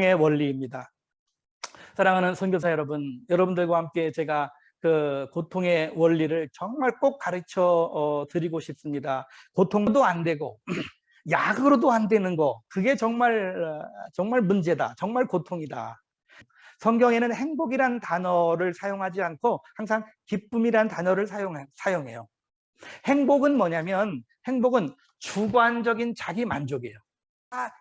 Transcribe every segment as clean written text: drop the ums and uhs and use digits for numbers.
의 원리입니다. 사랑하는 선교사 여러분, 여러분들과 함께 제가 그 고통의 원리를 정말 꼭 가르쳐 드리고 싶습니다. 고통도 안 되고 약으로도 안 되는 거, 그게 정말 문제다. 정말 고통이다. 성경에는 행복이란 단어를 사용하지 않고 항상 기쁨이란 단어를 사용해요. 행복은 뭐냐면, 행복은 주관적인 자기 만족이에요.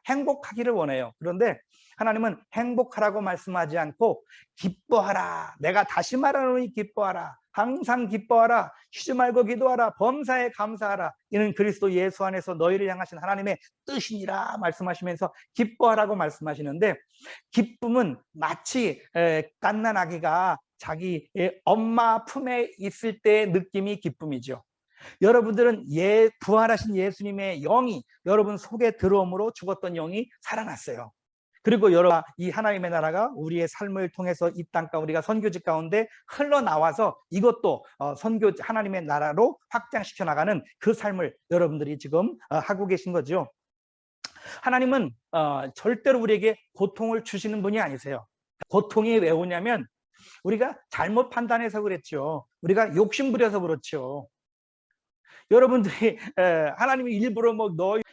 행복하기를 원해요. 그런데 하나님은 행복하라고 말씀하지 않고 기뻐하라. 내가 다시 말하노니 기뻐하라. 항상 기뻐하라. 쉬지 말고 기도하라. 범사에 감사하라. 이는 그리스도 예수 안에서 너희를 향하신 하나님의 뜻이니라 말씀하시면서 기뻐하라고 말씀하시는데, 기쁨은 마치 갓난아기가 자기 엄마 품에 있을 때의 느낌이 기쁨이죠. 여러분들은 부활하신 예수님의 영이 여러분 속에 들어옴으로 죽었던 영이 살아났어요. 그리고 이 하나님의 나라가 우리의 삶을 통해서 이 땅과 우리가 선교지 가운데 흘러나와서 이것도 하나님의 나라로 확장시켜 나가는 그 삶을 여러분들이 지금 하고 계신 거죠. 하나님은 절대로 우리에게 고통을 주시는 분이 아니세요. 고통이 왜 오냐면 우리가 잘못 판단해서 그랬죠. 우리가 욕심부려서 그렇죠. 여러분들이 하나님이 일부러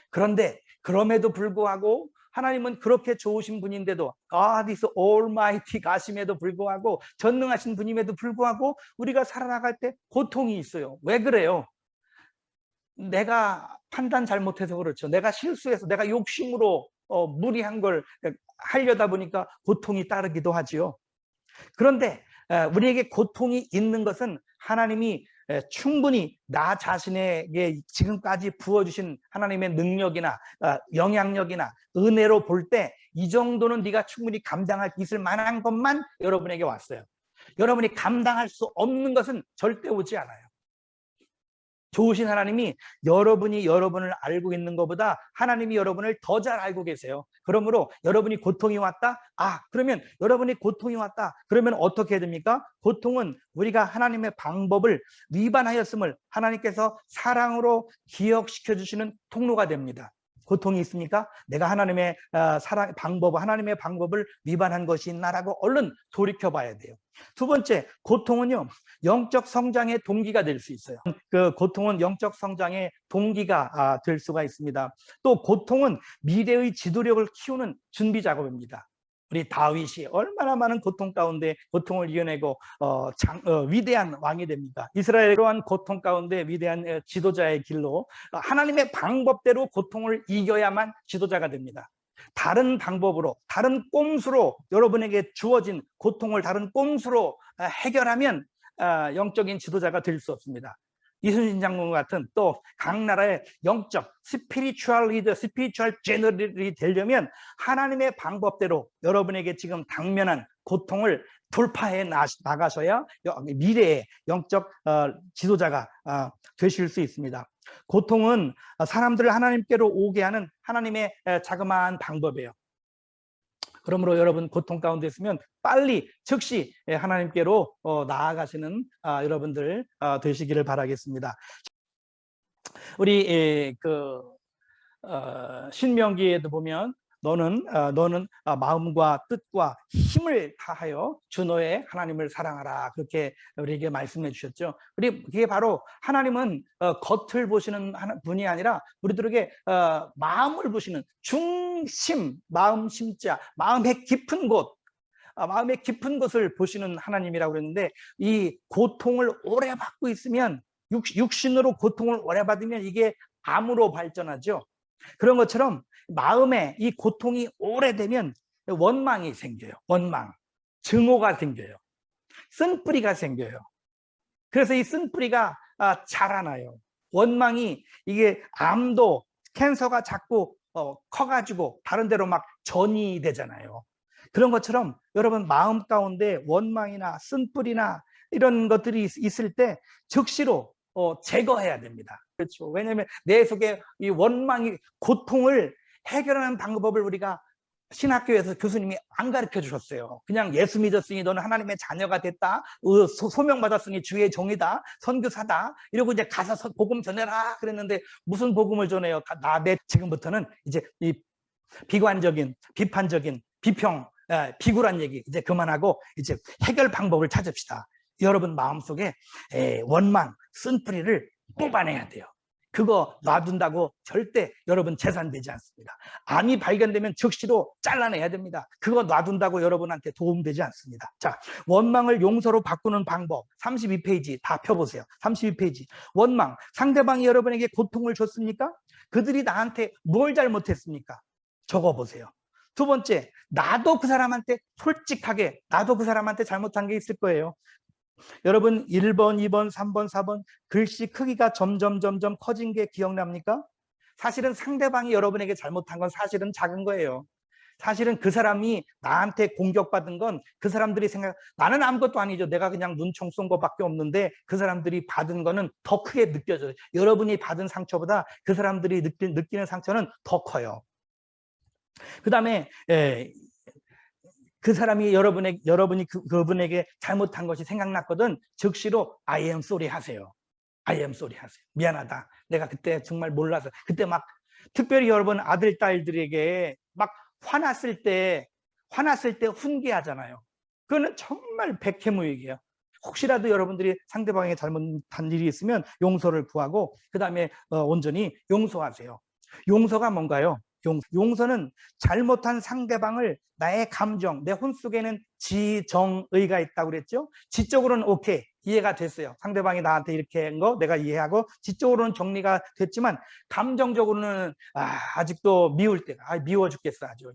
그런데 그럼에도 불구하고 하나님은 그렇게 좋으신 분인데도, God is almighty 가심에도 불구하고, 전능하신 분임에도 불구하고 우리가 살아나갈 때 고통이 있어요. 왜 그래요? 내가 판단 잘못해서 그렇죠. 내가 실수해서, 내가 욕심으로 무리한 걸 하려다 보니까 고통이 따르기도 하지요. 그런데 우리에게 고통이 있는 것은 하나님이 충분히 나 자신에게 지금까지 부어주신 하나님의 능력이나 영향력이나 은혜로 볼 때 이 정도는 네가 충분히 감당할 있을 만한 것만 여러분에게 왔어요. 여러분이 감당할 수 없는 것은 절대 오지 않아요. 좋으신 하나님이 여러분이 여러분을 알고 있는 것보다 하나님이 여러분을 더 잘 알고 계세요. 그러므로 여러분이 고통이 왔다? 그러면 여러분이 고통이 왔다. 그러면 어떻게 해야 됩니까? 고통은 우리가 하나님의 방법을 위반하였음을 하나님께서 사랑으로 기억시켜 주시는 통로가 됩니다. 고통이 있습니까? 내가 하나님의 하나님의 방법을 위반한 것이 있나라고 얼른 돌이켜 봐야 돼요. 두 번째, 고통은요, 영적 성장의 동기가 될 수 있어요. 그 고통은 영적 성장의 동기가 될 수가 있습니다. 또 고통은 미래의 지도력을 키우는 준비 작업입니다. 우리 다윗이 얼마나 많은 고통 가운데 고통을 이겨내고 위대한 왕이 됩니다. 이스라엘의 그러한 고통 가운데 위대한 지도자의 길로 하나님의 방법대로 고통을 이겨야만 지도자가 됩니다. 다른 방법으로, 다른 꼼수로 여러분에게 주어진 고통을 다른 꼼수로 해결하면 영적인 지도자가 될 수 없습니다. 이순신 장군 같은 또 각 나라의 영적 스피리추얼 리더, 스피리추얼 제너럴이 되려면 하나님의 방법대로 여러분에게 지금 당면한 고통을 돌파해 나가셔야 미래의 영적 지도자가 되실 수 있습니다. 고통은 사람들을 하나님께로 오게 하는 하나님의 자그마한 방법이에요. 그러므로 여러분 고통 가운데 있으면 빨리 즉시 하나님께로 나아가시는 여러분들 되시기를 바라겠습니다. 우리 신명기에도 보면 너는 마음과 뜻과 힘을 다하여 주 너의 하나님을 사랑하라, 그렇게 우리에게 말씀해 주셨죠. 그게 바로 하나님은 겉을 보시는 분이 아니라 우리들에게 마음을 보시는 중심, 마음 심자, 마음의 깊은 곳, 마음의 깊은 곳을 보시는 하나님이라고 그랬는데, 이 고통을 오래 받고 있으면, 육신으로 고통을 오래 받으면 이게 암으로 발전하죠. 그런 것처럼 마음에 이 고통이 오래되면 원망이 생겨요. 원망, 증오가 생겨요. 쓴뿌리가 생겨요. 그래서 이 쓴뿌리가 자라나요. 원망이, 이게 암도 캔서가 자꾸 커가지고 다른 데로 막 전이 되잖아요. 그런 것처럼 여러분 마음 가운데 원망이나 쓴뿌리나 이런 것들이 있을 때 즉시로 제거해야 됩니다. 그렇죠. 왜냐하면 내 속에 이 원망이, 고통을 해결하는 방법을 우리가 신학교에서 교수님이 안 가르쳐 주셨어요. 그냥 예수 믿었으니 너는 하나님의 자녀가 됐다, 소명받았으니 주의 종이다, 선교사다, 이러고 이제 가서 복음 전해라 그랬는데 무슨 복음을 전해요? 지금부터는 이제 이 비관적인, 비판적인, 비굴한 얘기 이제 그만하고 이제 해결 방법을 찾읍시다. 여러분 마음속에 원망, 쓴뿌리를 뽑아내야 돼요. 그거 놔둔다고 절대 여러분 재산 되지 않습니다. 암이 발견되면 즉시로 잘라내야 됩니다. 그거 놔둔다고 여러분한테 도움되지 않습니다. 자, 원망을 용서로 바꾸는 방법 32페이지 다 펴보세요. 32페이지. 원망, 상대방이 여러분에게 고통을 줬습니까? 그들이 나한테 뭘 잘못했습니까? 적어보세요. 두 번째, 나도 그 사람한테 솔직하게 나도 그 사람한테 잘못한 게 있을 거예요. 여러분 1번, 2번, 3번, 4번 글씨 크기가 점점 커진 게 기억납니까? 사실은 상대방이 여러분에게 잘못한 건 사실은 작은 거예요. 사실은 그 사람이 나한테 공격받은 건 그 사람들이 나는 아무것도 아니죠. 내가 그냥 눈총 쏜 것밖에 없는데 그 사람들이 받은 거는 더 크게 느껴져요. 여러분이 받은 상처보다 그 사람들이 느끼는 상처는 더 커요. 그 다음에 그 사람이 여러분이 그분에게 잘못한 것이 생각났거든 즉시로 I am sorry 하세요. I am sorry 하세요. 미안하다. 내가 그때 정말 몰라서. 그때 막 특별히 여러분 아들, 딸들에게 막 화났을 때 훈계하잖아요. 그거는 정말 백해무익이에요. 혹시라도 여러분들이 상대방에게 잘못한 일이 있으면 용서를 구하고 그 다음에 온전히 용서하세요. 용서가 뭔가요? 용서는 잘못한 상대방을 나의 감정, 내 혼속에는 지정의가 있다고 그랬죠? 지적으로는 오케이, 이해가 됐어요. 상대방이 나한테 이렇게 한 거 내가 이해하고 지적으로는 정리가 됐지만 감정적으로는 아직도 미울 때가 미워 죽겠어 아주.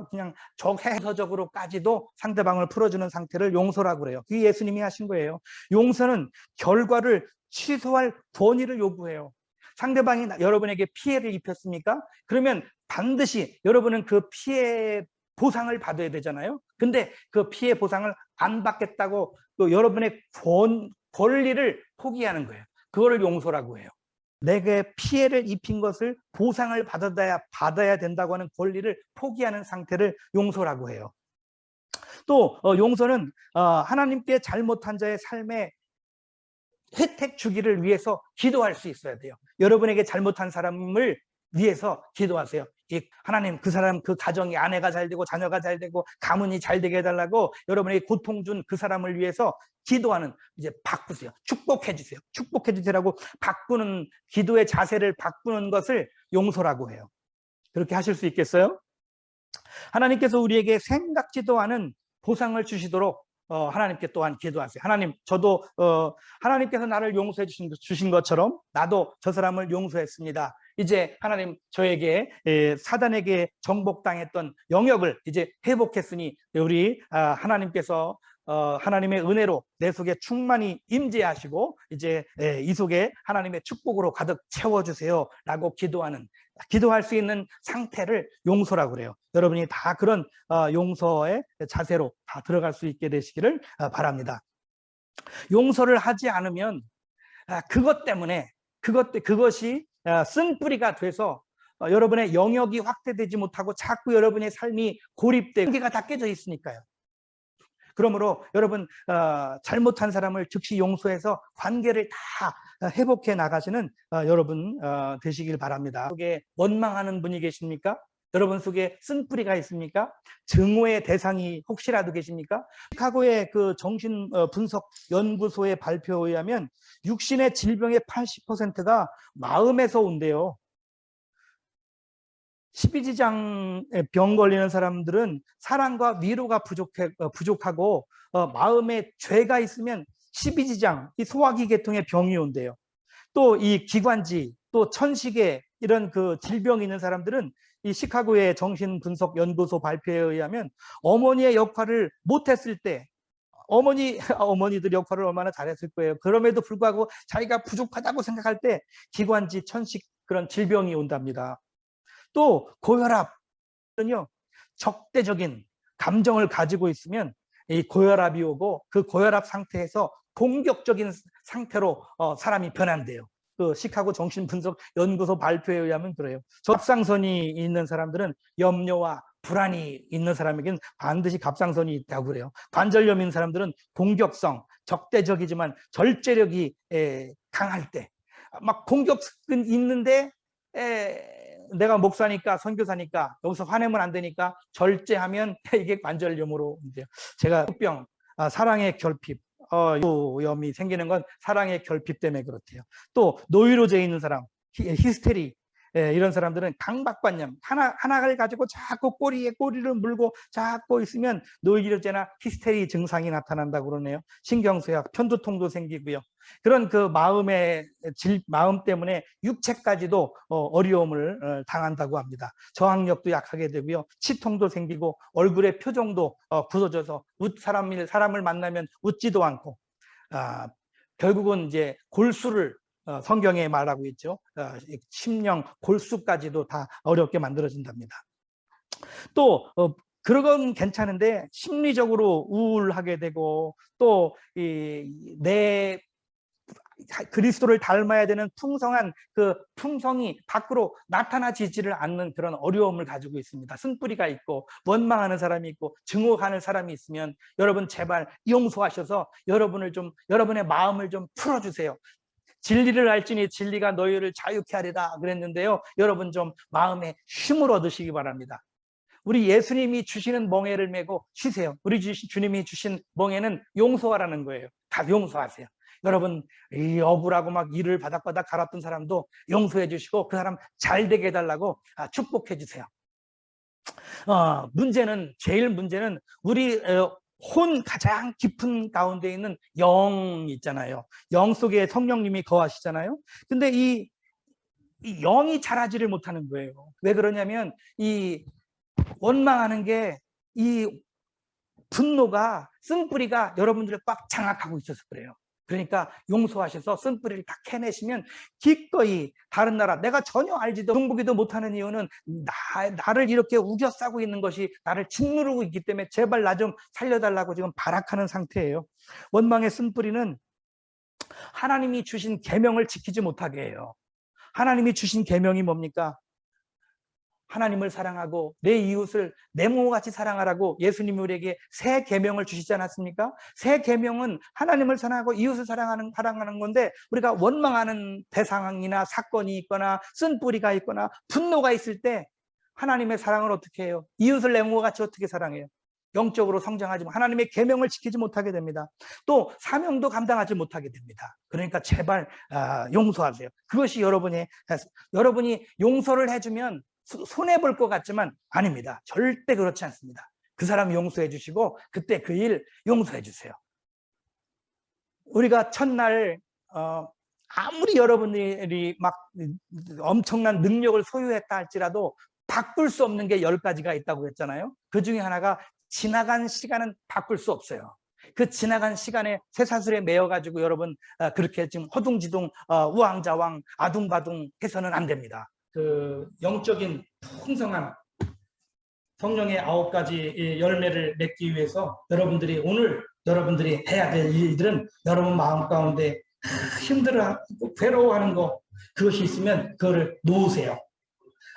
그냥 적해서적으로까지도 상대방을 풀어주는 상태를 용서라고 그래요. 그게 예수님이 하신 거예요. 용서는 결과를 취소할 권위를 요구해요. 상대방이 여러분에게 피해를 입혔습니까? 그러면 반드시 여러분은 그 피해 보상을 받아야 되잖아요. 근데 그 피해 보상을 안 받겠다고 또 여러분의 권리를 포기하는 거예요. 그거를 용서라고 해요. 내게 피해를 입힌 것을 보상을 받아야 된다고 하는 권리를 포기하는 상태를 용서라고 해요. 또 용서는 하나님께 잘못한 자의 삶에 혜택 주기를 위해서 기도할 수 있어야 돼요. 여러분에게 잘못한 사람을 위해서 기도하세요. 하나님 그 사람 그 가정이 아내가 잘 되고 자녀가 잘 되고 가문이 잘 되게 해달라고 여러분에게 고통 준 그 사람을 위해서 기도하는 이제 바꾸세요. 축복해 주세요. 축복해 주세요라고 바꾸는 기도의 자세를 바꾸는 것을 용서라고 해요. 그렇게 하실 수 있겠어요? 하나님께서 우리에게 생각지도 않은 보상을 주시도록 하나님께 또한 기도하세요. 하나님, 저도 하나님께서 나를 용서해 주신 것처럼 나도 저 사람을 용서했습니다. 이제 하나님 저에게 사단에게 정복당했던 영역을 이제 회복했으니 우리 하나님께서 하나님의 은혜로 내 속에 충만히 임재하시고 이제 이 속에 하나님의 축복으로 가득 채워주세요 라고 기도할 수 있는 상태를 용서라고 그래요. 여러분이 다 그런 용서의 자세로 다 들어갈 수 있게 되시기를 바랍니다. 용서를 하지 않으면 그것 때문에 그것이 쓴뿌리가 돼서 여러분의 영역이 확대되지 못하고 자꾸 여러분의 삶이 고립되고 관계가 다 깨져 있으니까요. 그러므로 여러분 잘못한 사람을 즉시 용서해서 관계를 다 회복해 나가시는 여러분 되시길 바랍니다. 속에 원망하는 분이 계십니까? 여러분 속에 쓴뿌리가 있습니까? 증오의 대상이 혹시라도 계십니까? 시카고의 그 정신분석연구소의 발표에 의하면 육신의 질병의 80%가 마음에서 온대요. 12지장에 병 걸리는 사람들은 사랑과 위로가 부족하고 마음에 죄가 있으면 12지장, 이 소화기 계통의 병이 온대요. 또 이 기관지, 또 천식에 이런 그 질병이 있는 사람들은 이 시카고의 정신분석연구소 발표에 의하면 어머니의 역할을 못했을 때 어머니들 역할을 얼마나 잘했을 거예요. 그럼에도 불구하고 자기가 부족하다고 생각할 때 기관지, 천식 그런 질병이 온답니다. 또 고혈압은요, 적대적인 감정을 가지고 있으면 이 고혈압이 오고 그 고혈압 상태에서 공격적인 상태로 사람이 변한대요. 그 시카고 정신분석연구소 발표에 의하면 그래요. 갑상선이 있는 사람들은 염려와 불안이 있는 사람에게는 반드시 갑상선이 있다고 그래요. 관절염 있는 사람들은 공격성, 적대적이지만 절제력이 강할 때 막 공격은 있는데 내가 목사니까 선교사니까 여기서 화내면 안 되니까 절제하면 이게 관절염으로 이제 제가 병, 사랑의 결핍, 염이 생기는 건 사랑의 결핍 때문에 그렇대요. 또 노이로제 있는 사람, 히스테리, 이런 사람들은 강박관념 하나를 가지고 자꾸 꼬리에 꼬리를 물고 자꾸 있으면 노이로제나 히스테리 증상이 나타난다고 그러네요. 신경쇠약, 편두통도 생기고요. 그런 그 마음 때문에 육체까지도 어려움을 당한다고 합니다. 저항력도 약하게 되고요. 치통도 생기고 얼굴의 표정도 굳어져서 사람을 만나면 웃지도 않고, 결국은 이제 골수를 성경에 말하고 있죠. 심령 골수까지도 다 어렵게 만들어진답니다. 또 그런 괜찮은데 심리적으로 우울하게 되고 또 내 그리스도를 닮아야 되는 풍성한 그 품성이 밖으로 나타나지지를 않는 그런 어려움을 가지고 있습니다. 쓴뿌리가 있고 원망하는 사람이 있고 증오하는 사람이 있으면 여러분 제발 용서하셔서 여러분의 마음을 좀 풀어주세요. 진리를 알지니 진리가 너희를 자유케 하리라 그랬는데요. 여러분 좀 마음에 힘을 얻으시기 바랍니다. 우리 예수님이 주시는 멍에를 메고 쉬세요. 우리 주님이 주신 멍에는 용서하라는 거예요. 다 용서하세요. 여러분 억울하고 막 이를 바닥바닥 갈았던 사람도 용서해 주시고 그 사람 잘 되게 해달라고 축복해 주세요. 제일 문제는 우리 혼 가장 깊은 가운데 있는 영 있잖아요. 영 속에 성령님이 거하시잖아요. 근데 이 영이 자라지를 못하는 거예요. 왜 그러냐면 이 원망하는 게 이 분노가 쓴뿌리가 여러분들을 꽉 장악하고 있어서 그래요. 그러니까 용서하셔서 쓴뿌리를 다 캐내시면 기꺼이 다른 나라, 내가 전혀 알지도 정보기도 못하는 이유는 나를 이렇게 우겨싸고 있는 것이 나를 짓누르고 있기 때문에 제발 나 좀 살려달라고 지금 발악하는 상태예요. 원망의 쓴뿌리는 하나님이 주신 계명을 지키지 못하게 해요. 하나님이 주신 계명이 뭡니까? 하나님을 사랑하고 내 이웃을 내 몸같이 사랑하라고 예수님이 우리에게 새 계명을 주시지 않았습니까? 새 계명은 하나님을 사랑하고 이웃을 사랑하는 건데 우리가 원망하는 대상이나 사건이 있거나 쓴뿌리가 있거나 분노가 있을 때 하나님의 사랑을 어떻게 해요? 이웃을 내 몸같이 어떻게 사랑해요? 영적으로 성장하지 하나님의 계명을 지키지 못하게 됩니다. 또 사명도 감당하지 못하게 됩니다. 그러니까 제발 용서하세요. 그것이 여러분이 용서를 해주면 손해볼 것 같지만 아닙니다. 절대 그렇지 않습니다. 그 사람 용서해 주시고 그때 그 일 용서해 주세요. 우리가 첫날 아무리 여러분들이 막 엄청난 능력을 소유했다 할지라도 바꿀 수 없는 게 10가지가 있다고 했잖아요. 그 중에 하나가 지나간 시간은 바꿀 수 없어요. 그 지나간 시간에 쇠사슬에 매여가지고 여러분 그렇게 지금 허둥지둥 우왕좌왕 아둥바둥 해서는 안 됩니다. 그 영적인 풍성한 성령의 9가지 열매를 맺기 위해서 여러분들이 해야 될 일들은 여러분 마음 가운데 힘들어하고 괴로워하는 거 그것이 있으면 그거를 놓으세요.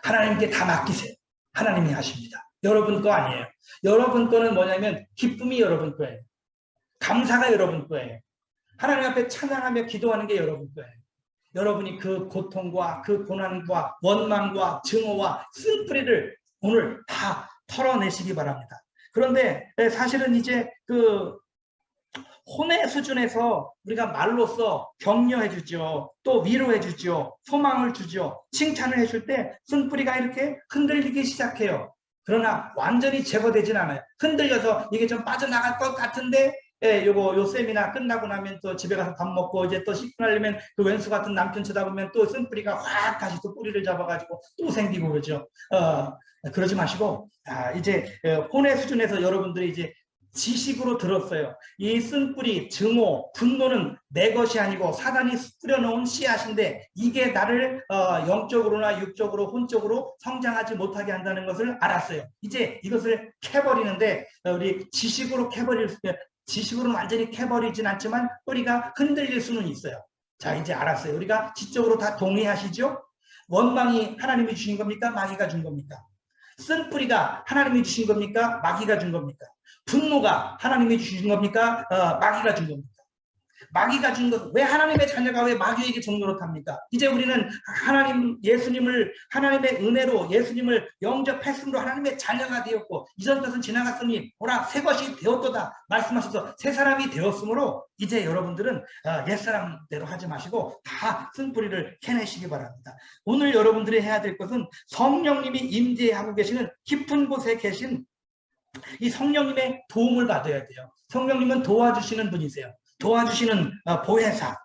하나님께 다 맡기세요. 하나님이 하십니다. 여러분 거 아니에요. 여러분 거는 뭐냐면 기쁨이 여러분 거예요. 감사가 여러분 거예요. 하나님 앞에 찬양하며 기도하는 게 여러분 거예요. 여러분이 그 고통과 그 고난과 원망과 증오와 쓴뿌리를 오늘 다 털어내시기 바랍니다. 그런데 사실은 이제 그 혼의 수준에서 우리가 말로써 격려해 주죠. 또 위로해 주죠. 소망을 주죠. 칭찬을 해줄 때 쓴뿌리가 이렇게 흔들리기 시작해요. 그러나 완전히 제거되진 않아요. 흔들려서 이게 좀 빠져나갈 것 같은데 요 세미나 끝나고 나면 또 집에 가서 밥 먹고 이제 또 씻고 나려면 그 왼수 같은 남편 쳐다보면 또 쓴뿌리가 확 다시 또 뿌리를 잡아가지고 또 생기고 그러죠. 그러지 마시고 이제 혼의 수준에서 여러분들이 이제 지식으로 들었어요. 이 쓴뿌리, 증오, 분노는 내 것이 아니고 사단이 뿌려놓은 씨앗인데 이게 나를 영적으로나 육적으로 혼적으로 성장하지 못하게 한다는 것을 알았어요. 이제 이것을 캐버리는데 우리 지식으로는 완전히 캐버리진 않지만 뿌리가 흔들릴 수는 있어요. 자, 이제 알았어요. 우리가 지적으로 다 동의하시죠? 원망이 하나님이 주신 겁니까? 마귀가 준 겁니까? 쓴뿌리가 하나님이 주신 겁니까? 마귀가 준 겁니까? 분노가 하나님이 주신 겁니까? 마귀가 준 겁니까? 마귀가 준 것, 왜 하나님의 자녀가 왜 마귀에게 종노릇합니까? 이제 우리는 하나님, 예수님을, 하나님의 은혜로 예수님을 영접했으므로 하나님의 자녀가 되었고, 이전 것은 지나갔으니 보라 새 것이 되었도다 말씀하셔서 새 사람이 되었으므로 이제 여러분들은 옛사람대로 하지 마시고 다 쓴뿌리를 캐내시기 바랍니다. 오늘 여러분들이 해야 될 것은 성령님이 임재하고 계시는 깊은 곳에 계신 이 성령님의 도움을 받아야 돼요. 성령님은 도와주시는 분이세요. 도와주시는 보혜사,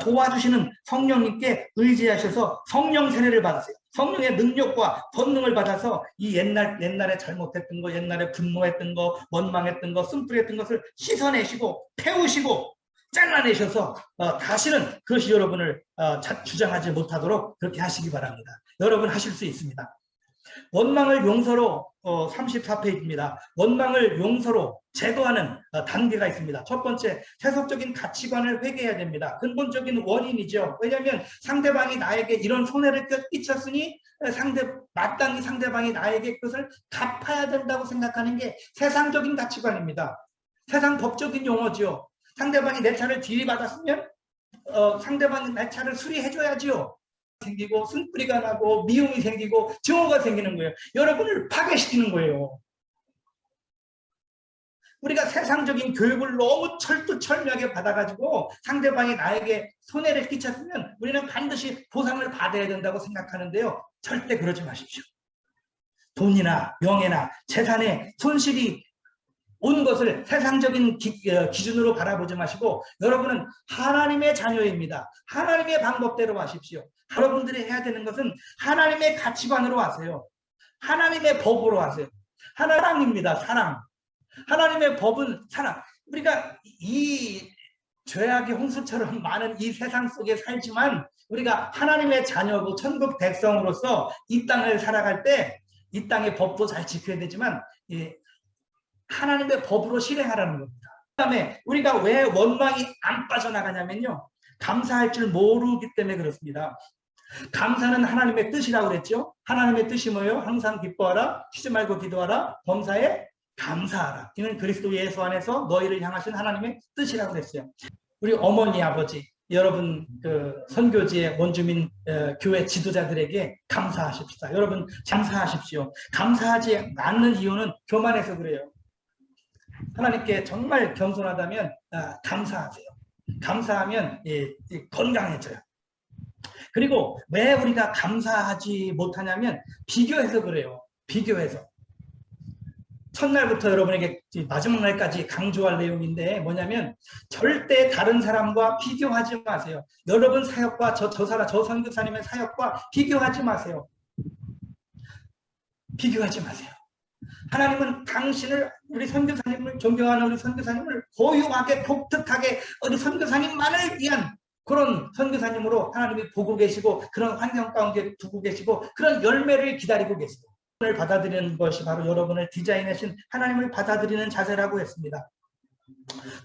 도와주시는 성령님께 의지하셔서 성령 세례를 받으세요. 성령의 능력과 권능을 받아서 이 옛날에 잘못했던 거, 옛날에 분노했던 거, 원망했던 거, 쓴뿌리했던 것을 씻어내시고 태우시고 잘라내셔서 다시는 그것이 여러분을 주장하지 못하도록 그렇게 하시기 바랍니다. 여러분 하실 수 있습니다. 원망을 용서로 34페이지입니다. 원망을 용서로 제거하는 단계가 있습니다. 첫 번째, 세속적인 가치관을 회개해야 됩니다. 근본적인 원인이죠. 왜냐하면 상대방이 나에게 이런 손해를 끼쳤으니 마땅히 상대방이 나에게 그것을 갚아야 된다고 생각하는 게 세상적인 가치관입니다. 세상 법적인 용어죠. 상대방이 내 차를 들이받았으면 상대방이 내 차를 수리해줘야지요. 생기고 쓴뿌리가 나고 미움이 생기고 증오가 생기는 거예요. 여러분을 파괴시키는 거예요. 우리가 세상적인 교육을 너무 철두철미하게 받아가지고 상대방이 나에게 손해를 끼쳤으면 우리는 반드시 보상을 받아야 된다고 생각하는데요. 절대 그러지 마십시오. 돈이나 명예나 재산의 손실이 온 것을 세상적인 기준으로 바라보지 마시고 여러분은 하나님의 자녀입니다. 하나님의 방법대로 하십시오. 여러분들이 해야 되는 것은 하나님의 가치관으로 하세요. 하나님의 법으로 하세요. 사랑입니다. 사랑. 하나님의 법은 사랑. 우리가 이 죄악의 홍수처럼 많은 이 세상 속에 살지만 우리가 하나님의 자녀고 천국 백성으로서 이 땅을 살아갈 때 이 땅의 법도 잘 지켜야 되지만 하나님의 법으로 실행하라는 겁니다. 그 다음에 우리가 왜 원망이 안 빠져나가냐면요. 감사할 줄 모르기 때문에 그렇습니다. 감사는 하나님의 뜻이라고 그랬죠. 하나님의 뜻이 뭐예요? 항상 기뻐하라, 쉬지 말고 기도하라, 범사에 감사하라. 이는 그리스도 예수 안에서 너희를 향하신 하나님의 뜻이라고 그랬어요. 우리 어머니, 아버지, 여러분 선교지의 원주민 교회 지도자들에게 감사하십시다. 여러분 감사하십시오. 감사하지 않는 이유는 교만해서 그래요. 하나님께 정말 겸손하다면 감사하세요. 감사하면 건강해져요. 그리고 왜 우리가 감사하지 못하냐면 비교해서 그래요. 비교해서. 첫날부터 여러분에게 마지막 날까지 강조할 내용인데 뭐냐면 절대 다른 사람과 비교하지 마세요. 여러분 사역과 저 선교사님의 사역과 비교하지 마세요. 비교하지 마세요. 하나님은 당신을, 우리 선교사님을, 존경하는 우리 선교사님을 고유하게 독특하게 우리 선교사님만을 위한 그런 선교사님으로 하나님이 보고 계시고 그런 환경 가운데 두고 계시고 그런 열매를 기다리고 계시고 여러분을 받아들이는 것이 바로 여러분을 디자인하신 하나님을 받아들이는 자세라고 했습니다.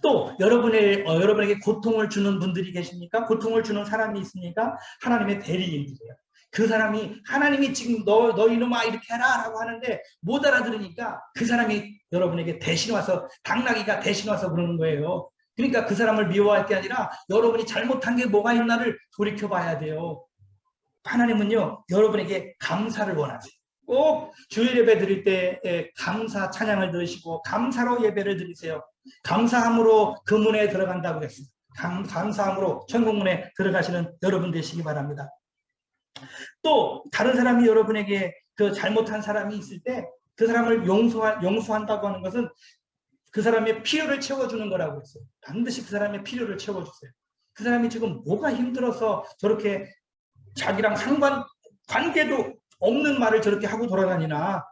또 여러분에게 고통을 주는 분들이 계십니까? 고통을 주는 사람이 있습니까? 하나님의 대리인들이에요. 그 사람이 하나님이 지금 너 이놈아 이렇게 해라 라고 하는데 못 알아들으니까 그 사람이 여러분에게 대신 와서 당나귀가 대신 와서 그러는 거예요. 그러니까 그 사람을 미워할 게 아니라 여러분이 잘못한 게 뭐가 있나를 돌이켜 봐야 돼요. 하나님은요 여러분에게 감사를 원하세요. 꼭 주일 예배 드릴 때 감사 찬양을 들으시고 감사로 예배를 드리세요. 감사함으로 그 문에 들어간다고 했습니다. 감사함으로 천국문에 들어가시는 여러분 되시기 바랍니다. 또 다른 사람이 여러분에게 그 잘못한 사람이 있을 때 그 사람을 용서한다고 하는 것은 그 사람의 필요를 채워주는 거라고 했어요. 반드시 그 사람의 필요를 채워주세요. 그 사람이 지금 뭐가 힘들어서 저렇게 자기랑 관계도 없는 말을 저렇게 하고 돌아다니나.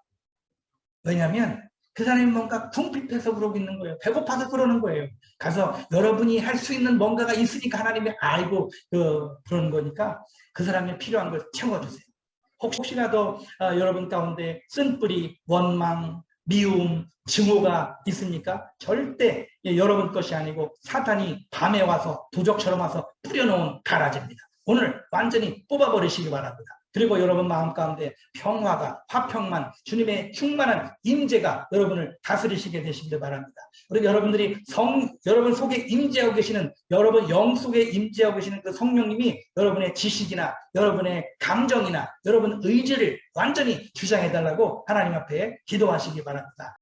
왜냐하면 그 사람이 뭔가 궁핍해서 그러고 있는 거예요. 배고파서 그러는 거예요. 가서 여러분이 할 수 있는 뭔가가 있으니까 하나님이 알고 그러는 거니까 그 사람이 필요한 걸 채워주세요. 혹시라도 여러분 가운데 쓴뿌리, 원망, 미움, 증오가 있습니까? 절대 여러분 것이 아니고 사탄이 밤에 와서 도적처럼 와서 뿌려놓은 가라지입니다. 오늘 완전히 뽑아버리시기 바랍니다. 그리고 여러분 마음 가운데 평화가, 화평만, 주님의 충만한 임재가 여러분을 다스리시게 되시기를 바랍니다. 그리고 여러분들이 여러분 속에 임재하고 계시는, 여러분 영 속에 임재하고 계시는 그 성령님이 여러분의 지식이나 여러분의 감정이나 여러분 의지를 완전히 주장해달라고 하나님 앞에 기도하시기 바랍니다.